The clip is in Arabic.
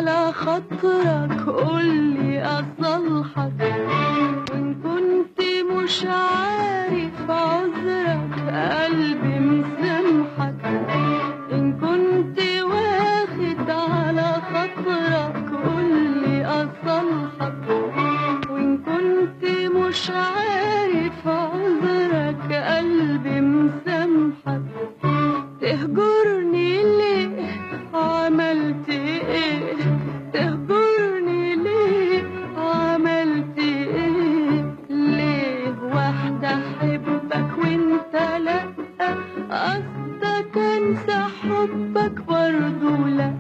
على خاطرك قولي أصلحك، وإن كنت مش عارف عذرك قلبي مسامحك، إن كنت واخد على خاطرك قولي أصلحك، وإن كنت مش عارف عذرك قلبي مسامحك. تهجرني ليه؟ عملت ايه؟ تهجرني ليه؟ عملت ايه؟ ليه واحدة احبك وانت لأ؟ قصدك انسى حبك برضو لأ؟